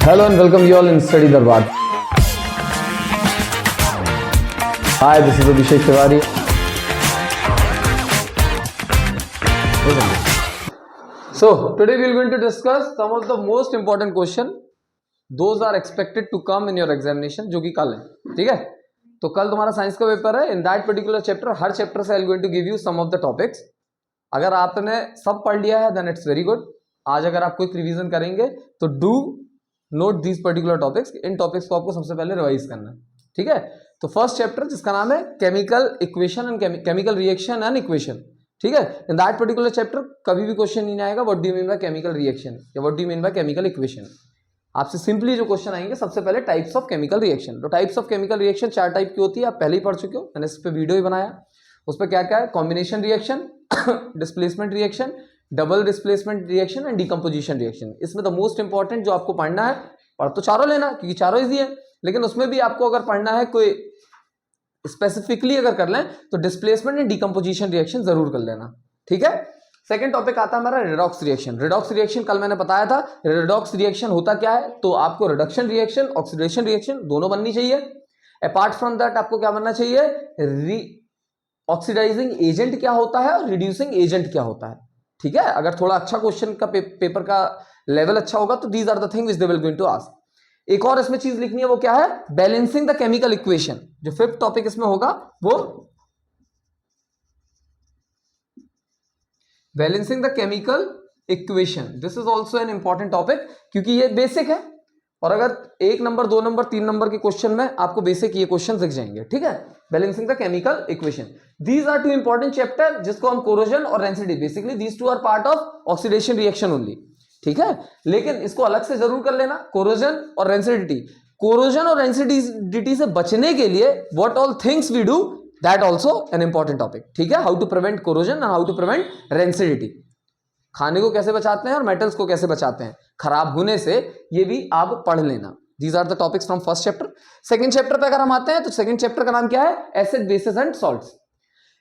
Hello and welcome you all in Study Darbar. Hi, this is Abhishek Tiwari. So today we are going to discuss some of the most important question. Those are expected to come in your examination, जो कि कल है, ठीक है? तो कल तुम्हारा science का पेपर है. In that particular chapter, her chapter से I am going to give you some of the topics. अगर आपने सब पढ़ लिया है, then it's very good. आज अगर आप क्विक रिवीजन करेंगे तो do not these particular topics. In topics को आपको सबसे पहले रिवाइज करना है, ठीक है? तो फर्स्ट चैप्टर जिसका नाम है chemical equation and chemical reaction and equation, ठीक है? इन दैट पर्टिकुलर चैप्टर कभी भी क्वेश्चन नहीं आएगा what do you mean by chemical reaction या what do you mean by chemical equation. आपसे सिंपली जो क्वेश्चन आएंगे सबसे पहले टाइप्स ऑफ केमिकल रिएक्शन. तो types of chemical reaction 4 type की होती है, आप पहले ही पढ़ चुके हो, मैंने इस पर वीडियो ही बनाया. उस पर क्या क्या है? Combination reaction, displacement reaction, double displacement reaction and decomposition reaction. इसमें द मोस्ट इंपॉर्टेंट जो आपको पढ़ना है, पढ़ तो चारों लेना क्योंकि चारों इजी है, लेकिन उसमें भी आपको अगर पढ़ना है कोई स्पेसिफिकली अगर कर लें तो डिस्प्लेसमेंट एंड डिकम्पोजिशन रिएक्शन जरूर कर लेना, ठीक है? सेकंड टॉपिक आता है हमारा रिडॉक्स रिएक्शन. रिडॉक्स रिएक्शन कल मैंने बताया था. रिडॉक्स रिएक्शन होता क्या है? तो आपको रिडक्शन रिएक्शन, ऑक्सीडेशन रिएक्शन दोनों बननी चाहिए. अपार्ट फ्रॉम दैट आपको क्या बनना चाहिए? ऑक्सीडाइजिंग एजेंट क्या होता है और रिड्यूसिंग एजेंट क्या होता है, ठीक है? अगर थोड़ा अच्छा क्वेश्चन का पेपर का लेवल अच्छा होगा तो these are the thing which they will going to ask. एक और इसमें चीज लिखनी है, वो क्या है? Balancing the chemical equation. जो फिफ्थ टॉपिक इसमें होगा वो balancing the chemical equation. This is also an important topic क्योंकि ये बेसिक है और अगर 1 नंबर 2 नंबर 3 नंबर के क्वेश्चन में आपको बेसिक ये क्वेश्चन दिख जाएंगे, ठीक है? Balancing the chemical equation. These are 2 important chapter जिसको हम कोरोजन और rancidity, basically these 2 are part of oxidation reaction only, ठीक है? लेकिन इसको अलग से जरूर कर लेना, कोरोजन और रेंसिडिटी. कोरोजन और रेंसिडिटी से बचने के लिए what all things we do, that also an important topic, ठीक है? How to prevent corrosion and how to prevent rancidity. खाने को कैसे बचाते हैं और मेटल्स को कैसे बचाते हैं खराब होने से, ये भी आप पढ़ लेना. These are the topics from first chapter. Second chapter पे अगर हम आते हैं तो सेकंड चैप्टर का नाम क्या है? Acid bases and salts.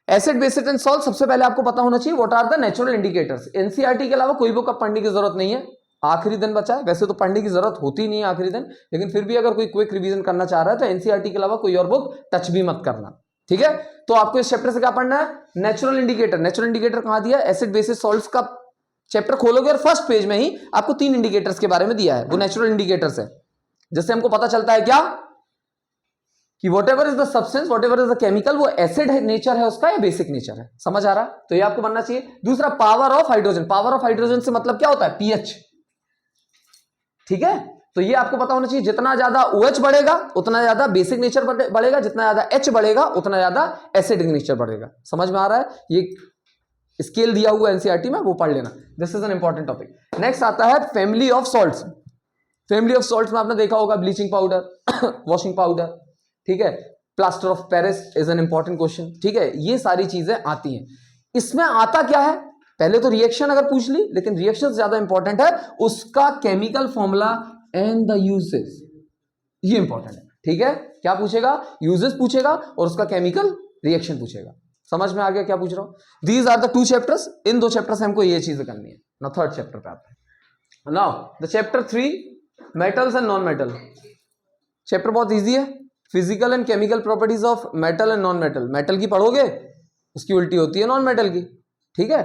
Acid bases and salt सबसे पहले आपको पता होना चाहिए what are the natural indicators. NCERT के अलावा कोई बुक अब पढ़ने की जरूरत नहीं है. आखिरी दिन बचा है, वैसे तो पढ़ने की जरूरत होती नहीं है आखिरी दिन, लेकिन फिर भी अगर कोई क्विक रिवीजन करना चाह रहा है तो एनसीईआरटी के अलावा कोई और बुक टच भी मत करना, ठीक है? तो आपको इस चैप्टर से क्या पढ़ना है? Natural indicator. नेचुरल इंडिकेटर कहां दिया? एसिड बेसिस सॉल्ट्स का चैप्टर खोलोगे और फर्स्ट पेज में ही आपको 3 इंडिकेटर्स के बारे में दिया है, वो नेचुरल इंडिकेटर्स है, जिससे हमको पता चलता है क्या कि whatever is the substance, whatever is the chemical, वो एसिड है नेचर है उसका या बेसिक नेचर है. समझ आ रहा? तो ये आपको बनना चाहिए. दूसरा power of hydrogen. Power of hydrogen से मतलब क्या होता है? पीएच, ठीक है? तो ये आपको पता होना चाहिए. जितना ज्यादा OH बढ़ेगा उतना ज्यादा बेसिक नेचर बढ़ेगा, जितना ज्यादा H बढ़ेगा उतना ज्यादा एसिडिक नेचर बढ़ेगा. समझ में आ रहा है? ये स्केल दिया हुआ एनसीईआरटी में, वो पढ़ लेना. This is an important topic. Next आता है family of salts. Family of salts में आपने देखा होगा ब्लीचिंग पाउडर, वॉशिंग पाउडर, ठीक है? Plaster of Paris is an important question, ठीक है? ये सारी चीजें आती हैं. इसमें आता क्या है? पहले तो रिएक्शन अगर पूछ ली, लेकिन रिएक्शन ज्यादा इंपॉर्टेंट है, उसका chemical formula and the uses, ये इंपॉर्टेंट है, ठीक है? क्या पूछेगा? यूजेस पूछेगा और उसका केमिकल रिएक्शन पूछेगा. समझ में आ गया क्या पूछ रहा हूं? These are the 2 chapters. इन 2 चैप्टर से हमको ये चीजें करनी है. ना थर्ड चैप्टर पे आते हैं. Now the chapter 3 metals and non metal. Chapter बहुत इजी है. Physical and chemical properties of metal and non metal. Metal की पढ़ोगे उसकी उल्टी होती है नॉन मेटल की, ठीक है?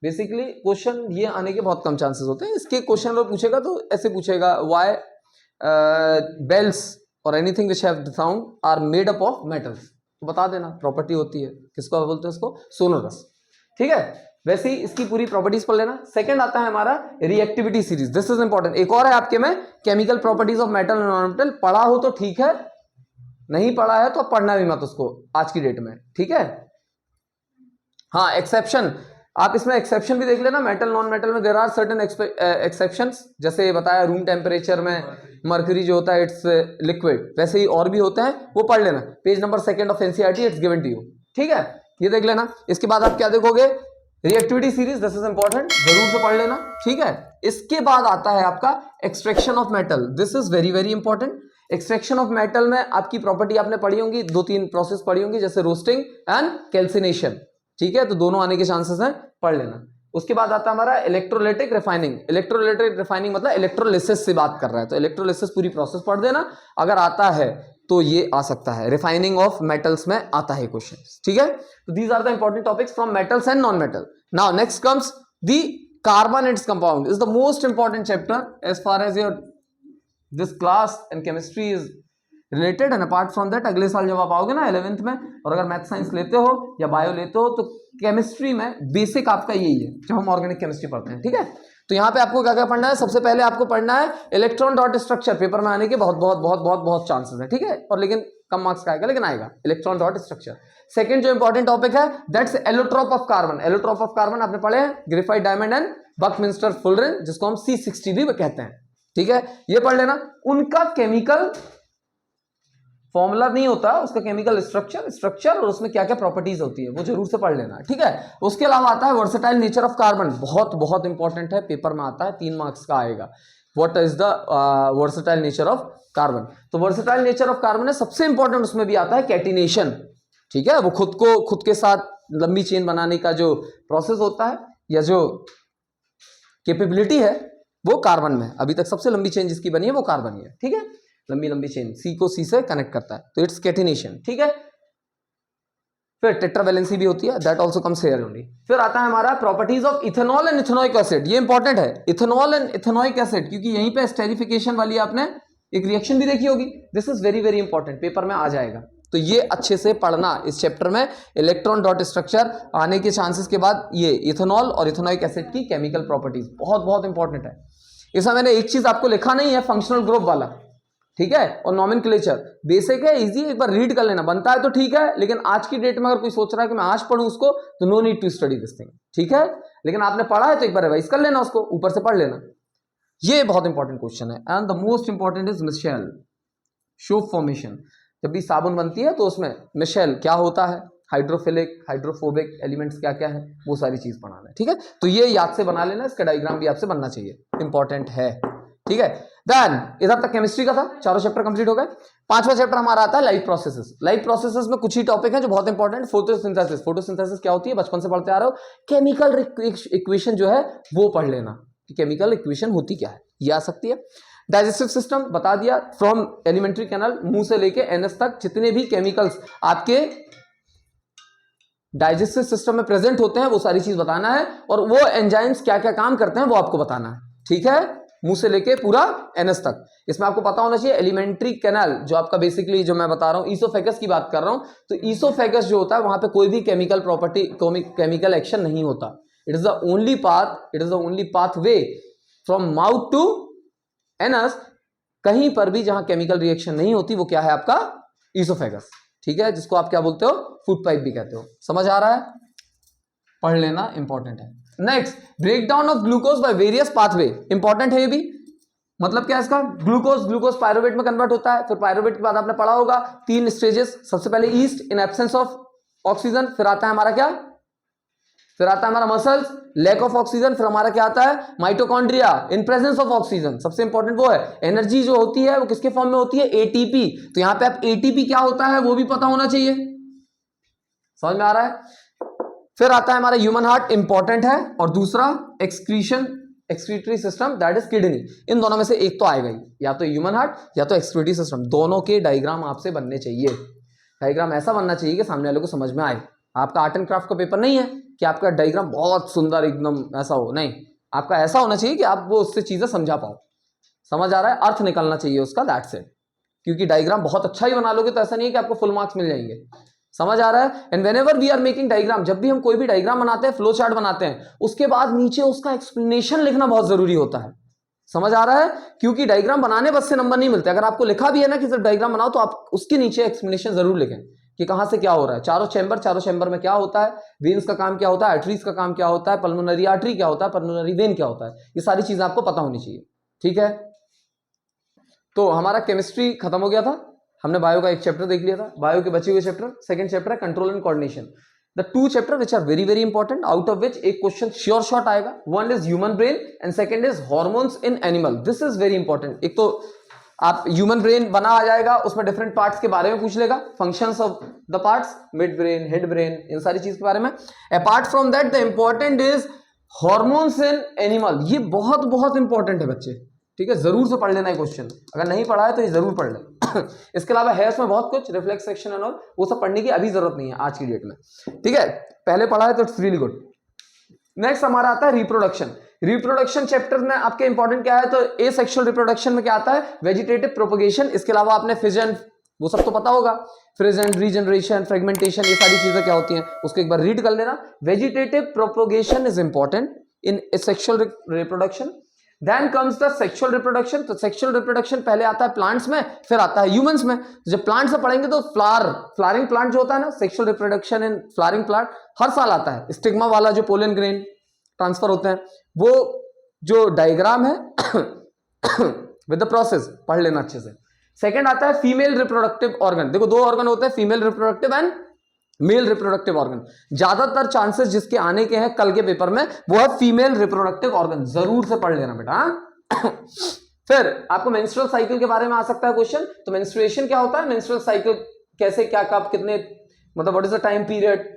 बेसिकली क्वेश्चन ये आने के बहुत कम चांसेस होते हैं. इसके क्वेश्चन अगर पूछेगा तो ऐसे पूछेगा, व्हाई बेल्स और anything which have sound are made up of metals. तो बता देना प्रॉपर्टी होती है, किसको बोलते हैं? उसको सोनोरस, ठीक है? वैसे ही इसकी पूरी प्रॉपर्टीज पढ़ लेना. सेकंड आता है हमारा reactivity series. This is important. एक और है आपके में chemical properties of metal and non metal. पढ़ा हो तो ठीक है, नहीं पढ़ा है तो पढ़ना भी मत उसको आज की डेट में, ठीक है? हाँ, एक्सेप्शन. आप इसमें एक्सेप्शन भी देख लेना. मेटल नॉन मेटल में देयर आर सर्टेन एक्सेप्शंस. जैसे बताया रूम टेम्परेचर में मर्क्यूरी जो होता है इट्स लिक्विड, वैसे ही और भी होते हैं, वो पढ़ लेना. Page number 2 of NCERT, it's given to you, ठीक है? ये देख लेना. इसके बाद आप क्या देखोगे? Reactivity series. This is important, जरूर से पढ़ लेना, ठीक है? इसके बाद आता है आपका extraction of metal. This is very very important. Extraction of metal में आपकी प्रॉपर्टी आपने पढ़ी होंगी, 2-3 प्रोसेस पढ़ी होंगी, जैसे रोस्टिंग एंड कैल्सिनेशन, ठीक है? तो दोनों आने के चांसेस हैं, पढ़ लेना. उसके बाद आता है हमारा इलेक्ट्रोलाइटिक रिफाइनिंग। इलेक्ट्रोलाइटिक रिफाइनिंग मतलब इलेक्ट्रोलिसिस से बात कर रहा है, तो इलेक्ट्रोलिसिस पूरी प्रोसेस पढ़ देना, अगर आता है तो ये आ सकता है। रिफाइनिंग ऑफ मेटल्स में आता है क्वेश्चन, ठीक है। तो these are the important topics from metals and non metal. Now next comes the carbon and its compound, is the most important chapter as far as your this class and chemistry is related. And apart from that अगले साल जब आप आओगे ना 11th में, और अगर math science लेते हो या बायो लेते हो, तो केमिस्ट्री में बेसिक आपका यही है जब हम ऑर्गेनिक केमिस्ट्री पढ़ते हैं, ठीक है। तो यहाँ पे आपको क्या क्या पढ़ना है, सबसे पहले आपको पढ़ना है इलेक्ट्रॉन डॉट स्ट्रक्चर, पेपर में आने के बहुत बहुत बहुत बहुत बहुत चांसेस है, ठीक है, और लेकिन कम मार्क्स का आएगा, लेकिन आएगा इलेक्ट्रॉन डॉट स्ट्रक्चर। सेकंड जो इंपॉर्टेंट टॉपिक है that's allotrope of carbon. Allotrope of carbon आपने पढ़े हैं, ग्रेफाइट डायमंड एंड बकमिंस्टर फुलरेन, जिसको हम C60 भी कहते हैं, ठीक है, ये पढ़ लेना। उनका केमिकल फॉर्मूला नहीं होता, उसका केमिकल स्ट्रक्चर और उसमें क्या क्या प्रॉपर्टीज होती है वो जरूर से पढ़ लेना, ठीक है। उसके अलावा आता है वर्सेटाइल नेचर ऑफ कार्बन, बहुत बहुत इंपॉर्टेंट है, पेपर में आता है, 3 मार्क्स का आएगा। What is the versatile nature of carbon, तो वर्सेटाइल नेचर ऑफ कार्बन है सबसे इंपॉर्टेंट, उसमें भी आता है कैटिनेशन, ठीक है, वो खुद के साथ लंबी चेन बनाने का जो प्रोसेस होता है या जो कैपेबिलिटी है वो कार्बन में, अभी तक सबसे लंबी चेन जिसकी बनी है वो कार्बन ही है, ठीक है, लंबी लंबी चेन सी को सी से कनेक्ट करता है, तो इट्स कैटिनेशन, ठीक है। फिर टेट्रावैलेंसी भी होती है, that also comes here only. फिर आता है हमारा properties of ethanol and ethanoic acid, ये इंपॉर्टेंट है, इथेनॉल एंड इथेनोइक एसिड, क्योंकि यहीं पे स्टेरिफिकेशन वाली आपने एक रिएक्शन भी देखी होगी, this is very very important, paper में आ जाएगा, तो ये अच्छे से पढ़ना। इस चैप्टर में इलेक्ट्रॉन डॉट स्ट्रक्चर आने के चांसेस के बाद ये इथेनॉल और इथेनोइक एसिड की केमिकल प्रॉपर्टीज बहुत बहुत इंपॉर्टेंट है। इसमें मैंने एक चीज आपको लिखा नहीं है, फंक्शनल ग्रुप वाला, ठीक है, और नॉमेनक्लेचर बेसिक है, इजी, एक बार रीड कर लेना, बनता है तो ठीक है, लेकिन आज की डेट में अगर कोई सोच रहा है कि मैं आज पढ़ूं उसको, तो no need to study this thing, ठीक है, लेकिन आपने पढ़ा है तो एक बार रिवाइज कर लेना उसको, ऊपर से पढ़ लेना, ये बहुत इंपॉर्टेंट क्वेश्चन है। And the most important is micelle soap formation, जब भी साबुन बनती है तो उसमें मिशेल क्या होता है, हाइड्रोफिलिक हाइड्रोफोबिक एलिमेंट्स क्या क्या है, वो सारी चीज पढ़ाना है, ठीक है, तो ये याद से बना लेना, इसका डायग्राम भी आपसे बनना चाहिए, इंपॉर्टेंट है, ठीक है। देन इधर तक केमिस्ट्री का था, चारों चैप्टर कंप्लीट हो गए। 5वां चैप्टर हमारा आता है लाइफ प्रोसेसेस। लाइफ प्रोसेसेस में कुछ ही टॉपिक है जो बहुत इंपॉर्टेंट, फोटोसिंथेसिस। फोटोसिंथेसिस क्या होती है, बचपन से पढ़ते आ रहे हो। केमिकल इक्वेशन जो है वो पढ़ लेना कि केमिकल इक्वेशन होती क्या है, ये आ सकती है। डाइजेस्टिव सिस्टम बता दिया, फ्रॉम एलिमेंट्री कैनाल मुंह से लेके एनएस तक जितने भी केमिकल्स आपके डाइजेस्टिव सिस्टम में प्रेजेंट होते हैं वो सारी चीज बताना है, और वो एंजाइम्स क्या क्या काम करते हैं वो आपको बताना है, ठीक है, मुंह से लेके पूरा एनएस तक। इसमें आपको पता होना चाहिए एलिमेंट्री कैनाल जो आपका बेसिकली जो मैं बता रहा हूं, ईसोफेगस की बात कर रहा हूं, तो ईसोफेगस जो होता है वहां पे कोई भी केमिकल प्रॉपर्टी केमिकल एक्शन नहीं होता। It is the only pathway from mouth to anus, कहीं पर भी जहां केमिकल रिएक्शन नहीं होती वो क्या है आपका ईसोफेगस, ठीक है, जिसको आप क्या बोलते हो, फूड पाइप भी कहते हो। समझ आ रहा है, पढ़ लेना, इंपॉर्टेंट है। Next, breakdown of glucose by various pathway, important है ये भी, मतलब क्या है इसका, ग्लूकोज पायरुवेट में कन्वर्ट होता है, फिर पायरुवेट के बाद आपने पढ़ा होगा 3 स्टेजेस, सबसे पहले east in absence of oxygen, फिर आता है हमारा क्या, फिर आता है हमारा मसल्स लैक ऑफ ऑक्सीजन, फिर हमारा क्या आता है mitochondria in presence of oxygen, सबसे इंपॉर्टेंट वो है। एनर्जी जो होती है वो किसके फॉर्म में होती है, एटीपी, तो यहां पे आप एटीपी क्या होता है वो भी पता होना चाहिए, समझ में आ रहा है। फिर आता है हमारा ह्यूमन हार्ट, इंपॉर्टेंट है, और दूसरा excretory system that is kidney, इन दोनों में से एक तो आएगा ही, या तो ह्यूमन हार्ट या तो एक्सक्रीटरी सिस्टम, दोनों के डायग्राम आपसे बनने चाहिए। डायग्राम ऐसा बनना चाहिए कि सामने वाले को समझ में आए। आपका आर्ट एंड क्राफ्ट का पेपर नहीं है कि आपका डायग्राम बहुत सुंदर एकदम ऐसा हो, नहीं, आपका ऐसा होना चाहिए कि आप वो उससे चीजें समझा पाओ, समझ आ रहा है, अर्थ निकलना चाहिए उसका, दैट्स इट। क्योंकि डायग्राम बहुत अच्छा ही बना लोगे तो ऐसा नहीं है कि आपको फुल मार्क्स मिल जाएंगे, समझ आ रहा है। And whenever we are making diagram, जब भी हम कोई भी डायग्राम बनाते हैं, फ्लो चार्ट बनाते हैं, उसके बाद नीचे उसका एक्सप्लेनेशन लिखना बहुत जरूरी होता है, समझ आ रहा है, क्योंकि डायग्राम बनाने बस से नंबर नहीं मिलते। अगर आपको लिखा भी है ना कि सिर्फ डायग्राम बनाओ, तो आप उसके नीचे एक्सप्लेनेशन जरूर लिखें कि कहां से क्या हो रहा है, चारों चैम्बर में क्या होता है, वेन्स का काम क्या होता है, आर्टरीज का काम क्या होता है, पल्मोनरी आर्टरी क्या होता है, पल्मोनरी वेन क्या होता है, ये सारी चीजें आपको पता होनी चाहिए, ठीक है। तो हमारा केमिस्ट्री खत्म हो गया था, हमने बायो का एक चैप्टर देख लिया था, बायो के बचे हुए चैप्टर, सेकंड चैप्टर है control and coordination. The 2 chapter which are very very important, out of which एक क्वेश्चन श्योर शॉट आएगा, one is human brain and second is hormones in animal, this is very important. एक तो आप human brain बना आ जाएगा, उसमें different parts के बारे में पूछ लेगा, functions of the parts, mid brain, head brain, इन सारी चीज के बारे में। Apart from that the important is hormones in animal, ये बहुत बहुत इंपॉर्टेंट है बच्चे, ठीक है, जरूर से पढ़ लेना है क्वेश्चन, अगर नहीं पढ़ा है तो ये जरूर पढ़ ले। इसके अलावा है उसमें बहुत कुछ, रिफ्लेक्स सेक्शन एंड ऑल, वो सब पढ़ने की अभी जरूरत नहीं है आज की डेट में, ठीक है, पहले पढ़ा है तो इट्स रियली गुड। नेक्स्ट हमारा आता है रिप्रोडक्शन। रिप्रोडक्शन चैप्टर में आपके इंपॉर्टेंट क्या है, तो ए सेक्सुअल रिप्रोडक्शन में क्या आता है, वेजिटेटिव प्रोपगेशन, इसके अलावा आपने फिजन वो सब तो पता होगा, फ्रिजन, रीजनरेशन, फ्रेगमेंटेशन, ये सारी चीजें क्या होती हैं उसको एक बार रीड कर लेना। Vegetative propagation is important in sexual reproduction. Then comes the sexual reproduction, तो सेक्सुअल रिप्रोडक्शन पहले आता है प्लांट्स में, फिर आता है ह्यूमंस में। जब प्लांट्स में पढ़ेंगे तो फ्लावरिंग प्लांट जो होता है ना, sexual reproduction in flowering plant हर साल आता है। स्टिग्मा वाला जो पोलन ग्रेन ट्रांसफर होते हैं, वो जो डायग्राम है विद द प्रोसेस पढ़ लेना अच्छे से। सेकंड आता है फीमेल रिप्रोडक्टिव ऑर्गन, देखो दो ऑर्गन होते हैं, female reproductive and male reproductive organ. ज्यादातर चांसेस जिसके आने के हैं कल के पेपर में वो है फीमेल रिप्रोडक्टिव ऑर्गन, जरूर से पढ़ लेना बेटा। फिर आपको मेंस्ट्रुअल साइकिल के बारे में आ सकता है क्वेश्चन, तो मेंस्ट्रुएशन क्या होता है, मेंस्ट्रुअल साइकिल कैसे, क्या, कब, कितने, मतलब what is the time period,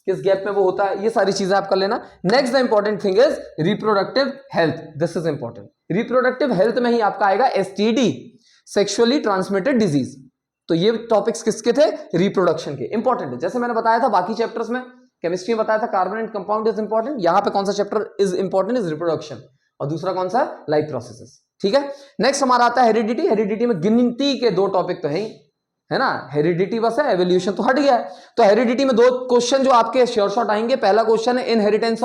किस गैप में वो होता है, ये सारी चीजें आप कर लेना। Next the important thing is reproductive health, this is important. Reproductive health में ही आपका आएगा एसटीडी, सेक्सुअली ट्रांसमिटेड डिजीज, तो ये टॉपिक्स किसके थे, रिप्रोडक्शन के, इंपॉर्टेंट है। जैसे मैंने बताया था बाकी चैप्टर्स में, केमिस्ट्री में बताया था carbon and compound is important, यहां पे कौन सा chapter is important, is reproduction, और दूसरा कौन सा, लाइफ प्रोसेसेस, ठीक है। नेक्स्ट हमारा आता है हेरिडिटी। हेरिडिटी में गिनती के दो टॉपिक तो है ना, हेरिडिटी बस है, एवोल्यूशन तो हट गया है। तो हेरिडिटी में दो क्वेश्चन जो आपके श्योर शॉट आएंगे, पहला क्वेश्चन है inheritance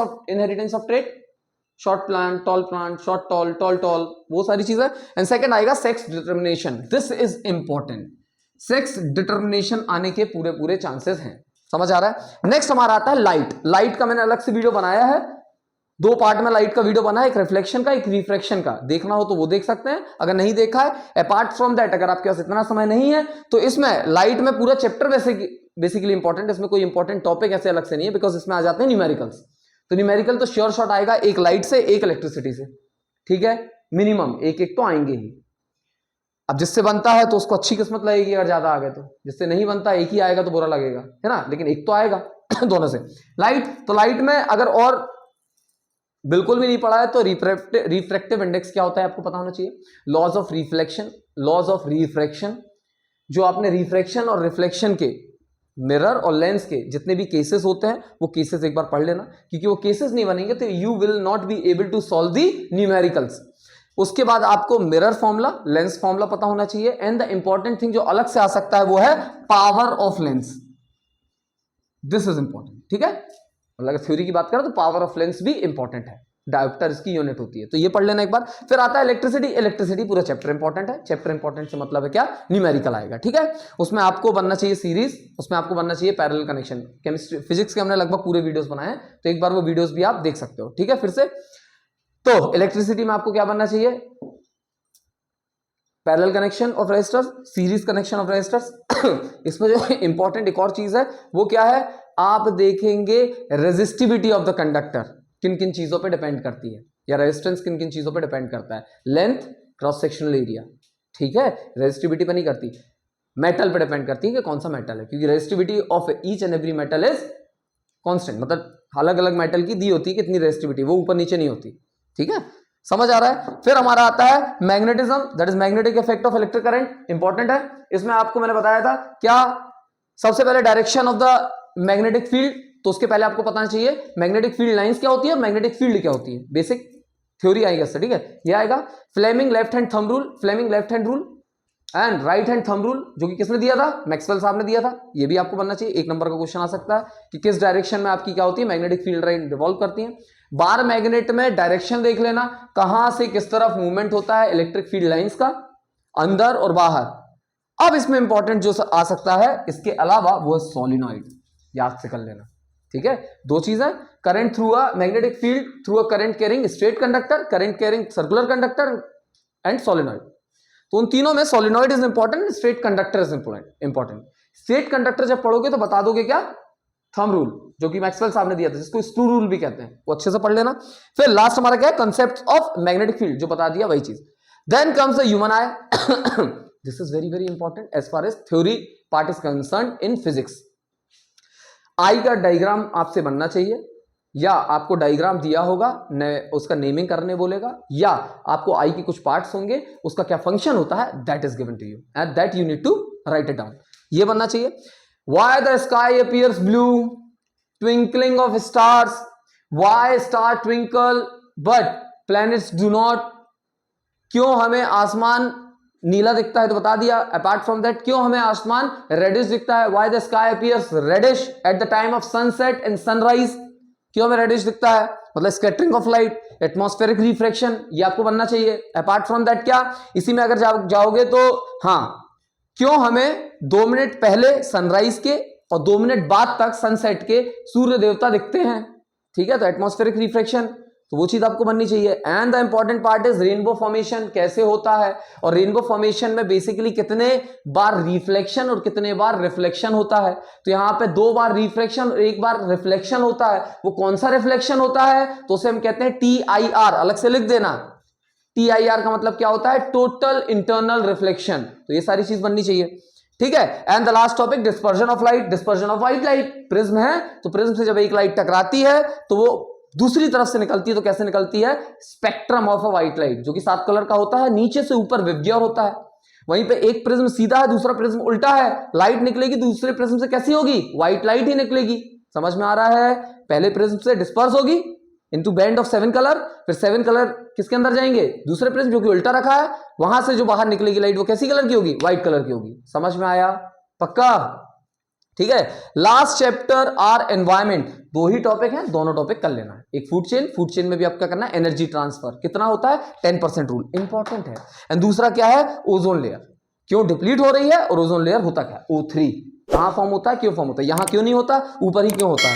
of trait, short plant, short toll, toll toll, वो सारी चीजें। एंड सेकंड आएगा sex determination, this is important, sex determination आने के पूरे पूरे चांसेस हैं, समझ आ रहा है। नेक्स्ट हमारा आता है लाइट। लाइट का मैंने अलग से वीडियो बनाया है, दो पार्ट में लाइट का वीडियो बना है, एक रिफ्लेक्शन का, एक रिफ्रैक्शन का, देखना हो तो वो देख सकते हैं, अगर नहीं देखा है। अपार्ट फ्रॉम दैट, अगर आपके पास इतना समय नहीं है तो इसमें लाइट में पूरा चैप्टर बेसिकली इंपॉर्टेंट, इसमें कोई इंपॉर्टेंट टॉपिक ऐसे अलग से नहीं है, बिकॉज इसमें आ जाते हैं न्यूमेरिकल्स। तो न्यूमेरिकल तो श्योर शॉट आएगा, एक लाइट से, एक इलेक्ट्रिसिटी से, ठीक है, मिनिमम एक एक तो आएंगे ही। अब जिससे बनता है तो उसको अच्छी किस्मत लगेगी, अगर ज्यादा आ गए तो, जिससे नहीं बनता एक ही आएगा तो बुरा लगेगा, है ना, लेकिन एक तो आएगा दोनों से। लाइट, तो लाइट में अगर और बिल्कुल भी नहीं पढ़ा है तो रिफ्रैक्टिव इंडेक्स क्या होता है आपको पता होना चाहिए, laws of reflection, laws of refraction, जो आपने रिफ्रैक्शन और रिफ्लेक्शन के मिरर और लेंस के जितने भी केसेस होते हैं वो केसेस एक बार पढ़ लेना, क्योंकि वो केसेस नहीं बनेंगे तो you will not be able to solve the numericals. उसके बाद आपको मिरर फॉर्मूला, लेंस फॉर्मूला पता होना चाहिए, एंड द इंपॉर्टेंट थिंग जो अलग से आ सकता है वो है power of lens, this is important, ठीक है। अगर थ्योरी की बात करें तो पावर ऑफ लेंस भी इंपॉर्टेंट है, डायोप्टर इसकी यूनिट होती है, तो ये पढ़ लेना एक बार। फिर आता है इलेक्ट्रिसिटी। इलेक्ट्रिसिटी पूरा चैप्टर इंपॉर्टेंट है, चैप्टर इंपॉर्टेंट से मतलब है क्या, न्यूमेरिकल आएगा, ठीक है। उसमें आपको बनना चाहिए सीरीज, उसमें आपको बनना चाहिए पैरेलल कनेक्शन। केमिस्ट्री फिजिक्स के हमने लगभग पूरे वीडियोस बनाए हैं, तो एक बार वो वीडियोस भी आप देख सकते हो, ठीक है। फिर से तो इलेक्ट्रिसिटी में आपको क्या बनना चाहिए, parallel connection of resistors, series connection of resistors. इसमें जो इंपॉर्टेंट एक और चीज है वो क्या है, आप देखेंगे रेजिस्टिविटी ऑफ द कंडक्टर किन किन चीजों पे डिपेंड करती है, या रेजिस्टेंस किन किन चीजों पे डिपेंड करता है, लेंथ, क्रॉस सेक्शनल एरिया, ठीक है, रेजिस्टिविटी पे नहीं करती, मेटल पे डिपेंड करती है कि कौन सा मेटल है, क्योंकि resistivity of each and every metal is constant, मतलब अलग अलग मेटल की दी होती है कितनी रेजिस्टिविटी, वो ऊपर नीचे नहीं होती, ठीक है, समझ आ रहा है। फिर हमारा आता है magnetism, that is magnetic effect of electric current, important है। इसमें आपको मैंने बताया था क्या, सबसे पहले direction of the magnetic field, तो उसके पहले आपको पता चाहिए मैग्नेटिक फील्ड लाइंस क्या होती है, मैग्नेटिक फील्ड क्या होती है, बेसिक थ्योरी आएगा इससे, ठीक है। ये आएगा Fleming left hand thumb rule, Fleming left hand rule and right hand thumb rule, जो कि किसने दिया था, मैक्सवेल साहब ने दिया था। ये भी आपको बनना चाहिए, एक नंबर का क्वेश्चन आ सकता है कि किस डायरेक्शन में आपकी क्या होती है, मैग्नेटिक फील्ड लाइन रिवॉल्व करती है। बार मैग्नेट में डायरेक्शन देख लेना, कहां से किस तरफ मूवमेंट होता है इलेक्ट्रिक फील्ड लाइंस का, अंदर और बाहर। अब इसमें इंपॉर्टेंट जो आ सकता है इसके अलावा वो है सोलिनॉइड, याद से कर लेना, ठीक है। दो चीजें, current through a magnetic field through a current carrying straight conductor, current carrying circular conductor and solenoid. तो उन तीनों में solenoid is important, straight conductor is important. Straight conductor जब पढ़ोगे तो बता दोगे क्या, थंब रूल, जो कि मैक्सवेल साहब ने दिया था, जिसको स्क्रू रूल भी कहते हैं, वो अच्छे से पढ़ लेना। फिर लास्ट हमारा क्या है, कंसेप्ट ऑफ मैग्नेटिक फील्ड, जो बता दिया वही चीज। Then comes the human eye, this is very very important as far as theory part is concern in physics. Eye का डायग्राम आपसे बनना चाहिए, या आपको डायग्राम दिया होगा उसका नेमिंग करने बोलेगा, या आपको आई के कुछ पार्ट्स होंगे, उसका क्या फंक्शन होता है, that is given to you and that you need to write it down. ये बनना चाहिए। Why the sky appears blue, twinkling of stars, why star twinkle but planets do not, क्यों हमें आसमान नीला दिखता है तो बता दिया। अपार्ट फ्रॉम दैट क्यों हमें आसमान रेडिश दिखता है, why the sky appears reddish at the time of sunset and sunrise, क्यों हमें रेडिश दिखता है, मतलब scattering of light, atmospheric refraction, ये आपको बनना चाहिए। अपार्ट फ्रॉम दैट क्या, इसी में अगर जाओगे तो हाँ, क्यों हमें 2 मिनट पहले सनराइज के और 2 मिनट बाद तक सनसेट के सूर्य देवता दिखते हैं, ठीक है, तो एटमॉस्फेरिक रिफ्रैक्शन, तो वो चीज आपको बननी चाहिए। And the important part is rainbow formation, कैसे होता है, और रेनबो फॉर्मेशन में बेसिकली कितने बार रिफ्लेक्शन और कितने बार रिफ्लेक्शन होता है, तो यहां पे 2 बार रिफ्लेक्शन और 1 बार रिफ्लेक्शन होता है। वो कौन सा रिफ्लेक्शन होता है, तो उसे हम कहते हैं TIR, अलग से लिख देना। TIR का मतलब क्या होता है, टोटल इंटरनल रिफ्लेक्शन, तो ये सारी चीज बननी चाहिए, ठीक है। And the last topic dispersion of light, dispersion of white light, prism है तो प्रिज्म से जब एक लाइट टकराती है तो वो दूसरी तरफ से निकलती है, तो कैसे निकलती है, spectrum of a white light, जो कि 7 कलर का होता है, नीचे से ऊपर विबग्योर होता है। वहीं पे एक प्रिज्म सीधा है, दूसरा प्रिज्म उल्टा है, लाइट निकलेगी दूसरे प्रिज्म से कैसी होगी, व्हाइट लाइट ही निकलेगी। समझ में आ रहा है, पहले प्रिज्म से डिस्पर्स होगी इनटू बैंड ऑफ 7 कलर, फिर 7 कलर किसके अंदर जाएंगे, दूसरे प्रिज्म जो कि उल्टा रखा है, वहां से जो बाहर निकलेगी लाइट वो कैसी कलर की होगी, व्हाइट कलर की होगी। समझ में आया, पक्का, ठीक है। लास्ट चैप्टर आर एनवायरमेंट, 2 ही टॉपिक हैं, दोनों टॉपिक कर लेना है। एक फूड चेन में भी आपका करना है एनर्जी ट्रांसफर, कितना होता है 10% रूल, इंपॉर्टेंट है। एंड दूसरा क्या है, ओजोन लेयर क्यों डिप्लीट हो रही है, और ओजोन लेयर होता क्या है, O3 कहां फॉर्म होता है, क्यों फॉर्म होता है, यहां क्यों नहीं होता, ऊपर ही क्यों होता है,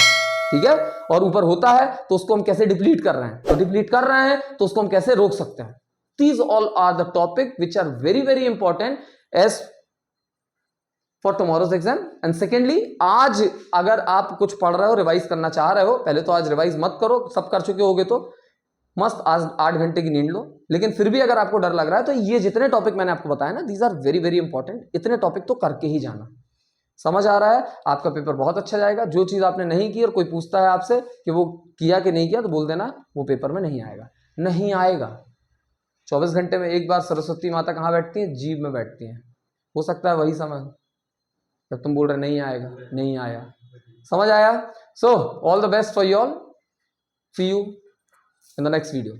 ठीक है, और ऊपर होता है तो उसको हम कैसे डिप्लीट कर रहे हैं, तो डिप्लीट कर रहे हैं तो उसको हम कैसे रोक सकते हैं। These all are the topic which are very very important as for tomorrow's exam. And secondly, आज अगर आप कुछ पढ़ रहे हो, रिवाइज करना चाह रहे हो, पहले तो आज रिवाइज मत करो, सब कर चुके होगे तो मस्त आज 8 घंटे की नींद लो, लेकिन फिर भी अगर आपको डर लग रहा है तो ये जितने टॉपिक मैंने आपको बताया ना, these are very very important, इतने टॉपिक तो करके ही जाना। समझ आ रहा है, आपका पेपर बहुत अच्छा जाएगा। जो चीज आपने नहीं की और कोई पूछता है आपसे कि वो किया कि नहीं किया, तो बोल देना वो पेपर में नहीं आएगा, नहीं आएगा। 24 घंटे में एक बार सरस्वती माता कहाँ बैठती है, जीभ में बैठती है, हो सकता है वही समय जब तुम बोल रहे नहीं आएगा, नहीं आया। समझ आया, so all the best for you all, see you in the next video.